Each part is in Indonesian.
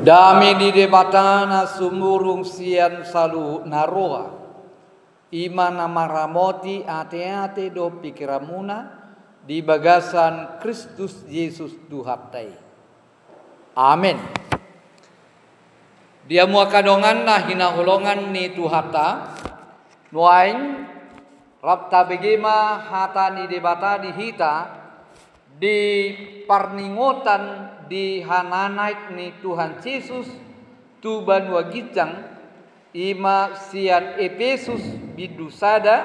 Dami di debatana sumurung sian salu naroa. Imana maramoti ate-ate do pikiramuna di bagasan Kristus Yesus duhaptai. Amin. Dia mua kadongan na hinahulongan ni tuhata. Nuain rapta begema hata ni debata di hita di parningotan di hananaik ni Tuhan Yesus tuban wagijang ima sian Efesus bidusada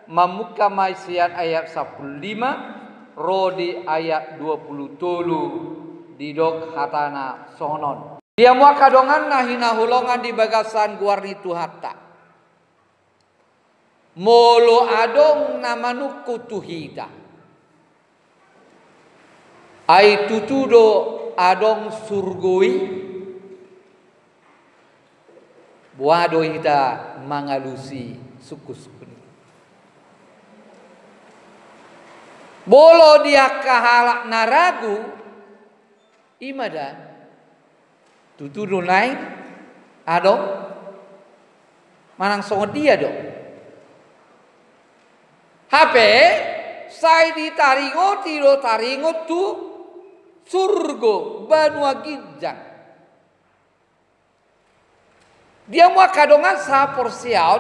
mamuka mai sian ayat 15 rodi ayat 20 di dok hatana sonon. Dia mua kadongan na hinahulongan di bagasan guarni tuhata. Molo adong namanuku tuhita. Ai tutudo adong surgoi. Buado hita mangalusi suku-suku. Bolo dia kahalak naragu. Imada. Tutudo naik. Adong. Manang songo dia dong. Hape sai ditaringo tiro taringo tu surgo banua gijang. Dia mua kadongan sa porsiaun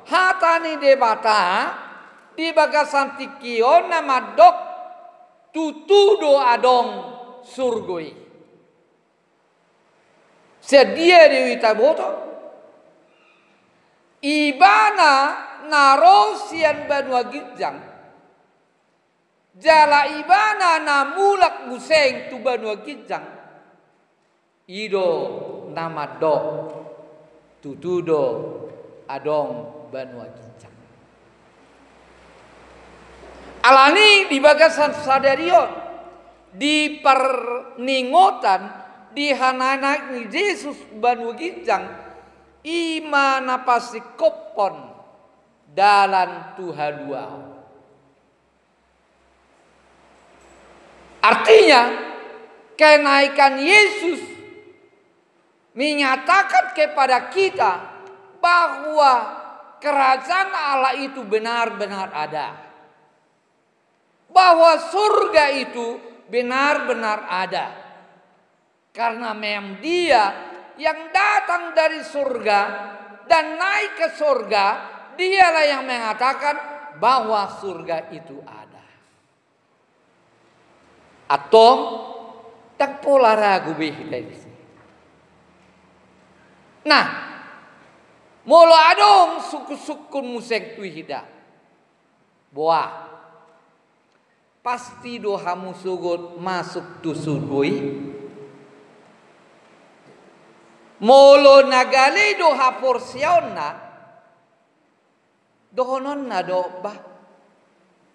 hatani debata di bagasan tikio nama dok tutudo adong surgoi. Sedia dewi taboto ibana naro sian banua gijang jala ibana na mulak museng tu banua gijang ido nama do tutudo adong banua gijang alani di bagasan sadarion di perningotan di hananak ni Yesus banua gijang ima napasi kopon dalam Tuhan dua. Artinya kenaikan Yesus menyatakan kepada kita bahwa kerajaan Allah itu benar-benar ada. Bahwa surga itu benar-benar ada. Karena memang dia yang datang dari surga dan naik ke surga, dialah yang mengatakan bahwa surga itu ada. Atau tak pola ragu dari sini. Nah, molo adong suku-suku museng tuhida. Boa. Pasti dohamu sugut masuk tusudui. Molo nagale doha porsiona. Dohonon na do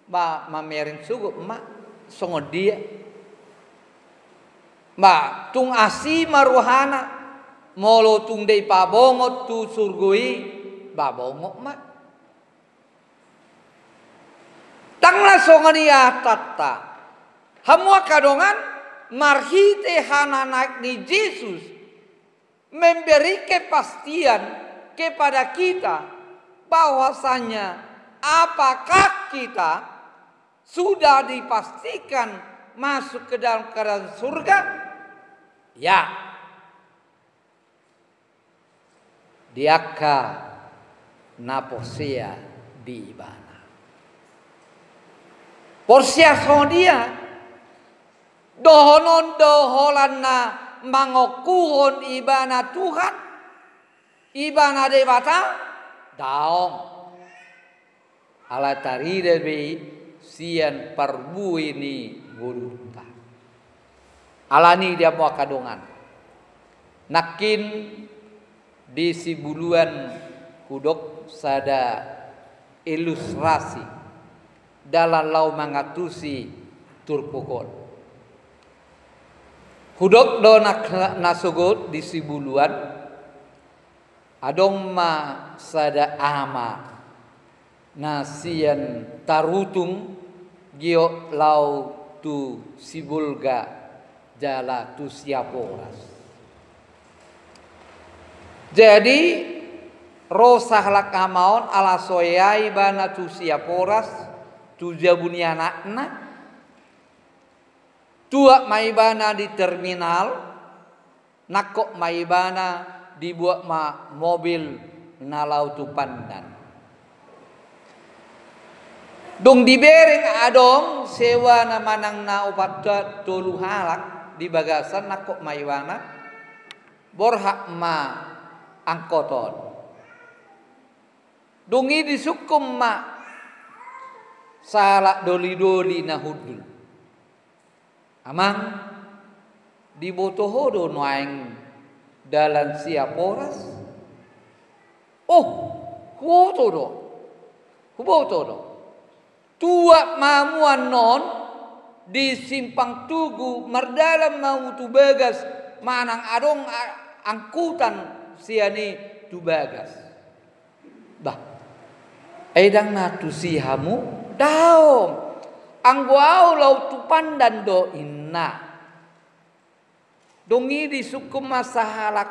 ba mamerin sugut ma songo dia. Ba tung asi maruhana molo tung dei pabongot tu surgoi ba bongok ma. Tangla songo dia tata. Hamua kadongan marhite hananak ni Yesus memberi kepastian kepada kita bahwasanya apakah kita sudah dipastikan masuk ke dalam kerajaan surga? Ya. Diaka naposia di ibana. Porsia dia dohonon doholanna mangokuhon ibana Tuhan, ibana debata daong ala taride be sian parbu ini gurunta alani dia mau kadongan nakin di sibuluan kudok sada ilustrasi dalam lau mangatusi turpokon hudok do nasugot di sibuluan adong ma sada ama nasian tarutung gio lau tu sibulga jala tu siaporas. Jadi rosah lak amaon ala soyai bana tu siaporas tu jabuni anakna tua maibana di terminal nakok maibana dibuat mobil nalau tu pandan dong dibereng adong sewa na manang na upat tolu halak di bagasan nakok maibana borhak ma angkoton dungi disukum ma salak doli-doli na hudul amang dibotohodo noaing dalan siaporas huboto do tua mamuan non di simpang tugu mardalam mau tu bagas manang adong angkutan siani tu bagas bah edang natu sihamu daom angguau lau tu pandan do inna dongi di suku masahalak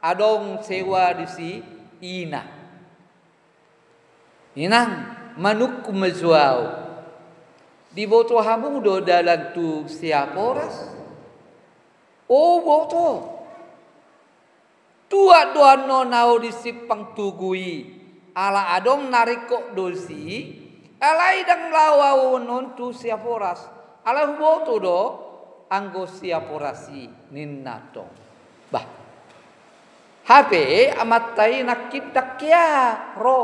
adong sewa di si ina inang manuk mazuau di boto hamu do dalam tu siaporas boto tua doa no nau di sipang tugui ala adong narikok dosi ala idang lawau non tu siaporas ala boto do anggo siaporasi ninnato bah HP amatai nakita kya ro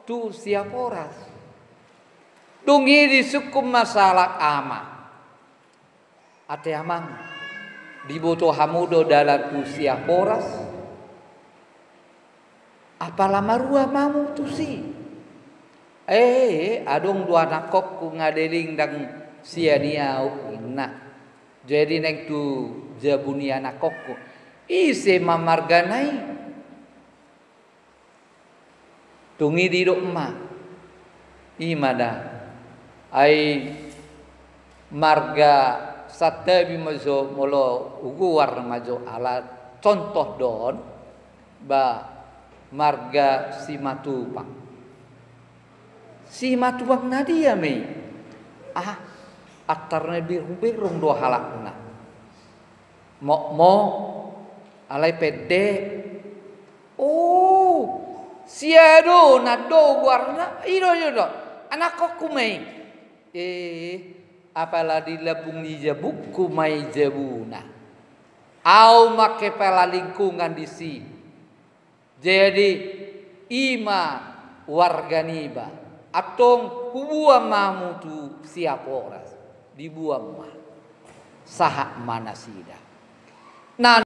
tu siaporas dungi di suku masalah ama ate amang diboto hamudo dalam tu siaporas apalah marua mamu tu si adong dua nakok ku ngadeling dang sianiau inna jadi neng tu jabuni anakku ise mamarganai tungi di rumah imada ai marga satabi mazo molo uguar mazo ala contoh don ba marga simatupang nadia me atarna birung dua halakna mo alai pede siado nado warna iro anak kumai apala di labung di jabuk kumai jabuna au make pela lingkungan di si jadi ima warganiba atong kubuang mamu tu siaporas dibuang mah sahak mana sida. Nah